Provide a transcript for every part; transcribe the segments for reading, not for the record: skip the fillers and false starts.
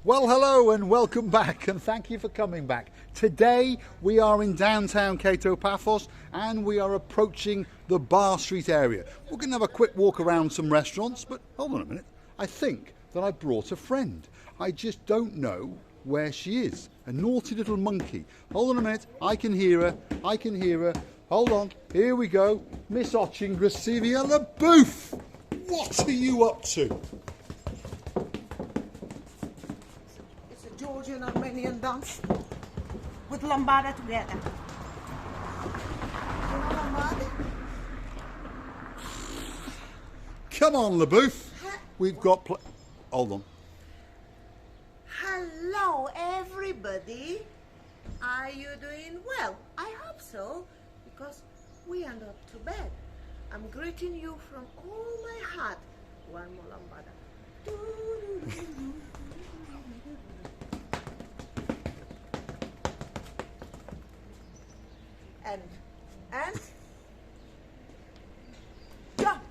Well, hello and welcome back, and thank you for coming back. Today we are in downtown Kato Paphos and we are approaching the Bar Street area. We're going to have a quick walk around some restaurants, but hold on a minute. I think that I brought a friend. I just don't know where she is. A naughty little monkey. Hold on a minute. I can hear her. Hold on. Here we go. Miss Gracevia LaBouffe. What are you up to? Georgian Armenian dance with lambada together. You know lambada? Come on, LaBouffe. We've got hold on. Hello, everybody. Are you doing well? I hope so, because we are not too bad. I'm greeting you from all my heart. One more lambada. And jump.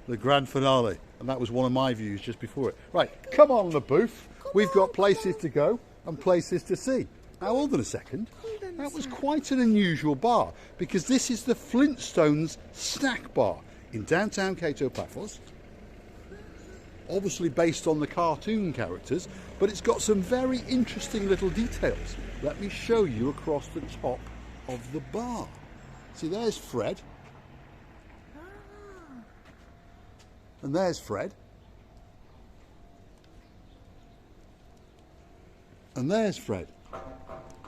The grand finale, and that was one of my views just before it. Right, come on, LaBouffe. We've got places to go and places to see. Now, hold on a second. That was quite an unusual bar, because this is the Flintstones Snack Bar in downtown Kato Paphos. Obviously based on the cartoon characters, but it's got some very interesting little details. Let me show you across the top of the bar. See, there's Fred. And there's Fred. And there's Fred.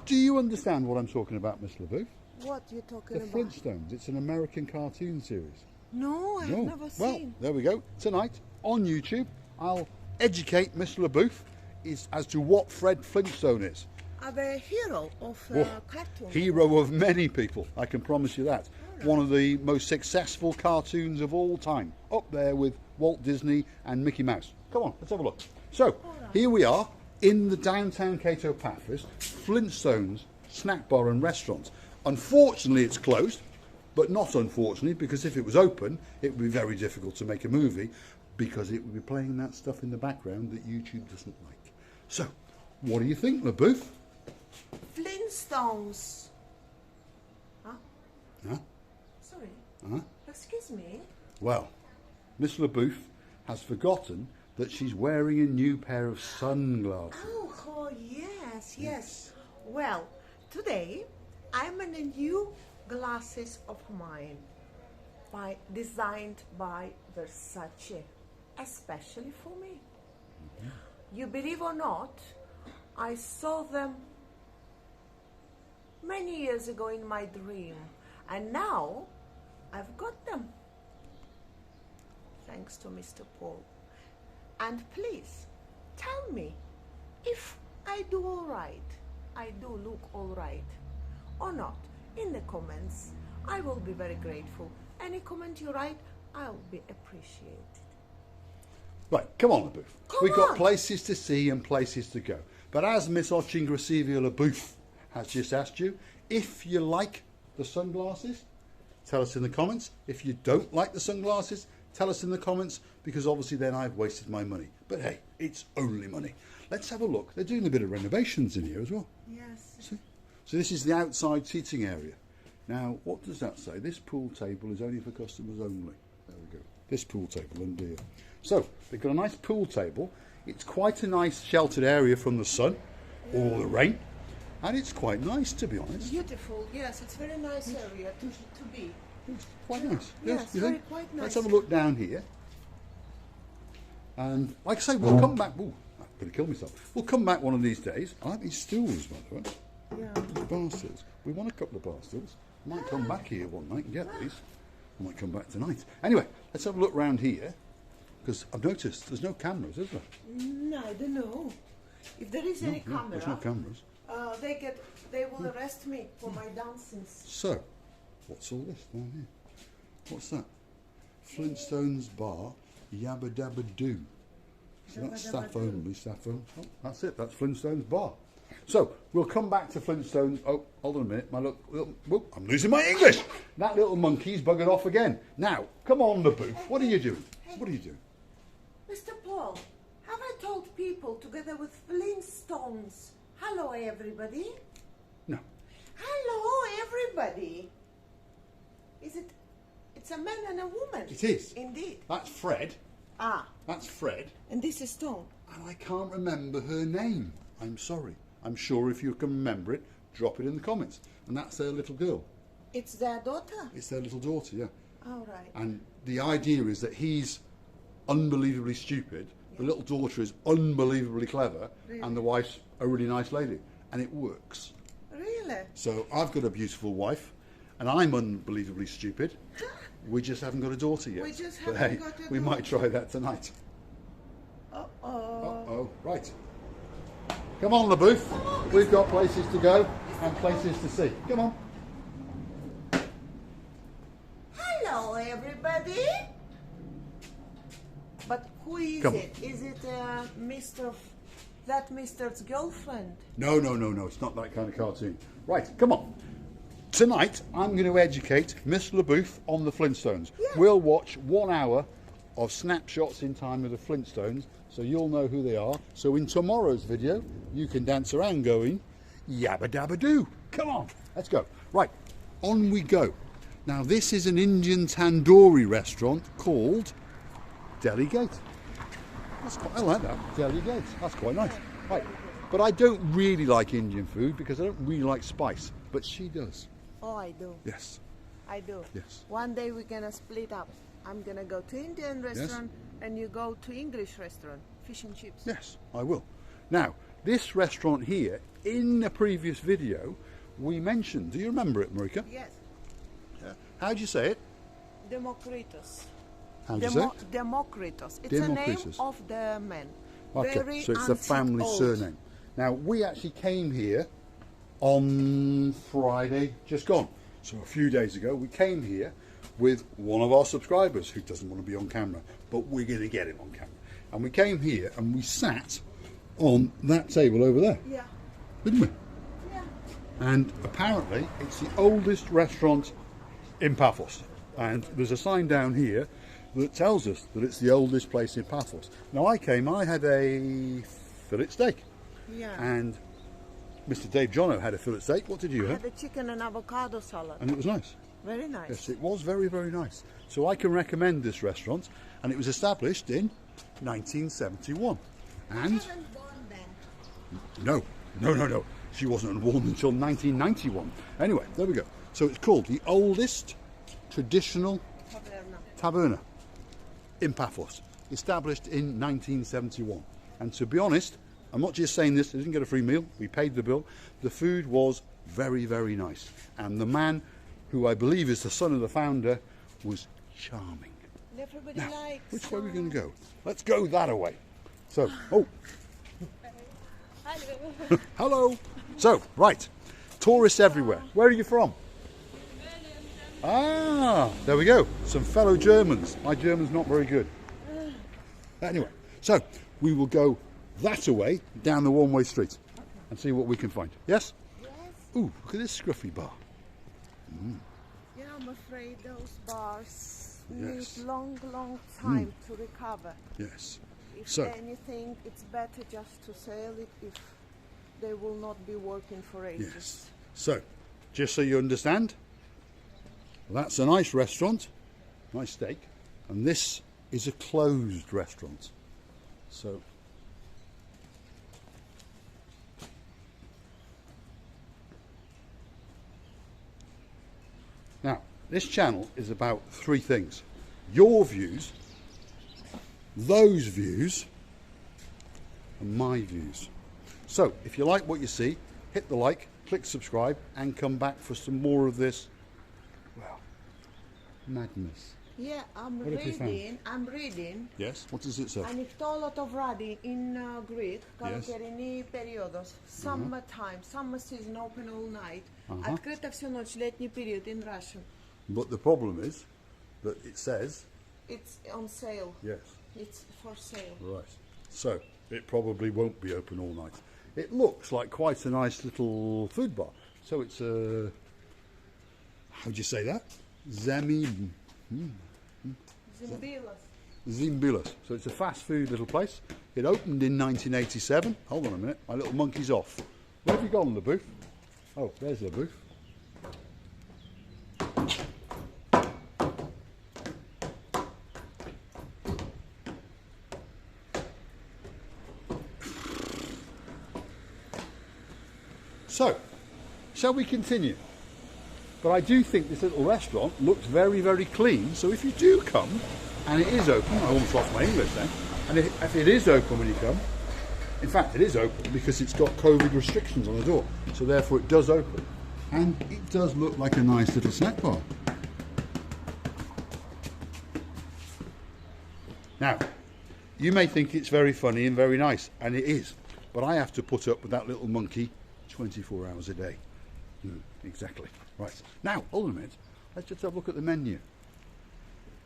Do you understand what I'm talking about, Miss LaBouffe? What are you talking The about? Flintstones. It's an American cartoon series. No, I've never Well, seen. there we go. Tonight on YouTube, I'll educate Miss LaBouffe as to what Fred Flintstone is. I'm a hero of cartoon. Hero of many people, I can promise you that. One of the most successful cartoons of all time, up there with Walt Disney and Mickey Mouse. Come on, let's have a look. So, here we are in the downtown Kato Paphos, Flintstones Snack Bar and Restaurant. Unfortunately, it's closed, but not unfortunately, because if it was open, it would be very difficult to make a movie, because it would be playing that stuff in the background that YouTube doesn't like. So, what do you think, LaBouffe? Flintstones. Huh? Huh? Sorry. Huh? Excuse me. Well, Miss LaBouffe has forgotten that she's wearing a new pair of sunglasses. Oh, yes. Well, today I'm in a new glasses of mine, designed by Versace, especially for me. You believe or not, I saw them many years ago in my dream, and now I've got them, thanks to Mr. Paul. And please tell me if I do all right, I do look all right or not, in the comments. I will be very grateful. Any comment you write, I'll be appreciated. Right, come on, LaBouffe. We've got on. places to see and places to go. But as Miss Gracevia LaBouffe has just asked you, if you like the sunglasses, tell us in the comments. If you don't like the sunglasses, tell us in the comments, because obviously then I've wasted my money. But hey, it's only money. Let's have a look. They're doing a bit of renovations in here as well. Yes. See? So this is the outside seating area. Now, what does that say? This pool table is only for customers only. There we go. This pool table under here. So, they've got a nice pool table. It's quite a nice sheltered area from the sun or the rain. And it's quite nice, to be honest. Beautiful, yes, it's a very nice area to be. It's quite nice. Yes, you very think? quite nice. Let's have a look down here. And like I say, we'll come back. Ooh, I'm going to kill myself. We'll come back one of these days. I like these stools, by the way. Yeah. These bar stools. We want a couple of bar stools. I might come back here one night and get these. I might come back tonight. Anyway, let's have a look round here, because I've noticed there's no cameras, is there? No, I don't know. If there is any camera, there's no cameras. They will arrest me for my dancing. So, what's all this down here? What's that? Flintstones Bar, Yabba Dabba Doo. So that's staff only, staff only. Oh, that's it, that's Flintstones Bar. So, we'll come back to Flintstones. Oh, hold on a minute. Whoop, I'm losing my English. That little monkey's buggered off again. Now, come on, LaBouffe. What are you doing? What are you doing? Mr. Paul, have I told people people together with Flintstones. Hello, everybody. No. Hello, everybody. Is it? It's a man and a woman. It is. Indeed. That's Fred. Ah. That's Fred. And this is Stone. And I can't remember her name. I'm sorry. I'm sure if you can remember it, drop it in the comments. And that's their little girl. It's their daughter. It's their little daughter, yeah. All right. And the idea is that he's unbelievably stupid, the little daughter is unbelievably clever, Really? and the wife's a really nice lady. And it works. Really? So I've got a beautiful wife, and I'm unbelievably stupid. We just haven't got a daughter yet. We just But haven't hey, got a we might daughter. try that tonight. Uh-oh. Uh-oh, right. Come on, LaBouffe. We've got places to go and places to see. Come on. Hello, everybody. But who is Come on. it? Is it that Mr's girlfriend? No, it's not that kind of cartoon. Right, come on. Tonight, I'm going to educate Miss LaBouffe on the Flintstones. Yeah. We'll watch 1 hour of snapshots in time of the Flintstones, so you'll know who they are. So in tomorrow's video, you can dance around going, yabba dabba doo. Come on, let's go. Right, on we go. Now, this is an Indian tandoori restaurant called Delhi Gate. I like that, Delhi Gate. That's quite nice. Right, but I don't really like Indian food because I don't really like spice, but she does. Oh, I do. Yes, I do. yes. One day we're gonna split up. I'm gonna go to Indian restaurant and you go to English restaurant. Fish and chips. Yes, I will. Now, this restaurant here, in the previous video, we mentioned, do you remember it, Marika? Yes. Yeah. How do you say it? Democritus. How do you say it? Democritus. It's a name Democritus. of the man. Okay, Very so it's the antique family old. surname. Now, we actually came here on Friday, just gone. So a few days ago, we came here with one of our subscribers who doesn't want to be on camera, but we're going to get him on camera. And we came here and we sat on that table over there, Yeah. didn't we? Yeah. And apparently it's the oldest restaurant in Pathos. And there's a sign down here that tells us that it's the oldest place in Pathos. Now I had a fillet steak. Yeah. And Mr. Dave Jono had a fillet steak. What did you I have? had a chicken and avocado salad. And it was nice. Very nice. Yes, it was very, very nice. So I can recommend this restaurant. And it was established in 1971. And Wasn't born then. no. She wasn't born until 1991. Anyway, there we go. So it's called the oldest traditional taverna in Paphos, established in 1971. And to be honest, I'm not just saying this, I didn't get a free meal, we paid the bill. The food was very, very nice. And the man, who I believe is the son of the founder, was charming. Everybody Now, likes. which way are we going to go? Let's go that way. So, oh. Hello. So, right. Tourists everywhere. Where are you from? Ah, there we go. Some fellow Germans. My German's not very good. Anyway, so we will go that away down the one-way street and see what we can find. Yes? Yes. Ooh, look at this scruffy bar. Yeah, I'm afraid those bars Yes. need long time to recover. Yes. If So, anything, it's better just to sell it if they will not be working for ages. yes. So, just so you understand, that's a nice restaurant, nice steak, and this is a closed restaurant. So, now, this channel is about three things: your views, those views, and my views. So, if you like what you see, hit the like, click subscribe, and come back for some more of this, well, madness. Yeah, I'm What have you found? reading. Yes? What does it say? Ανοιχτό το βράδυ in Greek, Yes. καλοκαιρινή περίοδος, summer time, summer season, open all night. Открыто всю ночь, летний period in Russian. But the problem is that it says, It's on sale. yes, It's for sale. right. So, it probably won't be open all night. It looks like quite a nice little food bar. So it's a, how'd you say that? Zimbilas. Zimbilas. So it's a fast food little place. It opened in 1987. Hold on a minute, my little monkey's off. Where have you gone, LaBouffe? Oh, there's LaBouffe. So, shall we continue? But I do think this little restaurant looks very, very clean. So if you do come, and it is open, I almost lost my English then, and if it is open when you come, in fact it is open because it's got COVID restrictions on the door, so therefore it does open. And it does look like a nice little snack bar. Now, you may think it's very funny and very nice, and it is, but I have to put up with that little monkey 24 hours a day. Exactly. Right. Now, hold on a minute. Let's just have a look at the menu.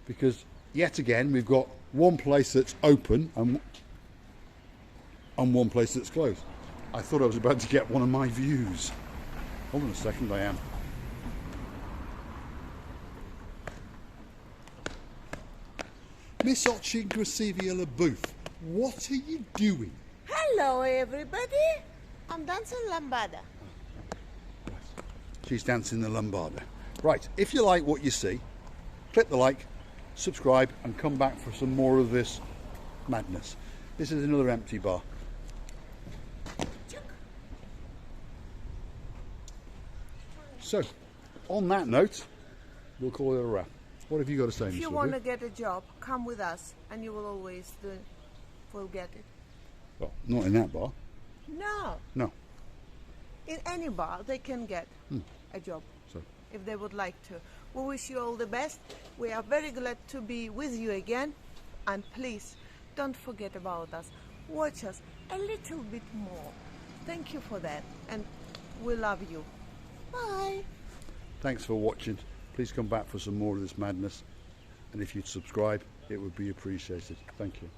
Because, yet again, we've got one place that's open and one place that's closed. I thought I was about to get one of my views. Hold on a second, I am. Miss Ochin Gracivia LaBouffe, what are you doing? Hello, everybody. I'm dancing lambada. She's dancing the lambada. Right, if you like what you see, click the like, subscribe, and come back for some more of this madness. This is another empty bar. So, on that note, we'll call it a wrap. What have you got to say, Mr. If you want to get a job, come with us, and you will always will get it. Well, not in that bar. No. No. In any bar, they can get a job So, if they would like to. We wish you all the best. We are very glad to be with you again. And please, don't forget about us. Watch us a little bit more. Thank you for that. And we love you. Bye. thanks for watching. Please come back for some more of this madness. And if you'd subscribe, it would be appreciated. Thank you.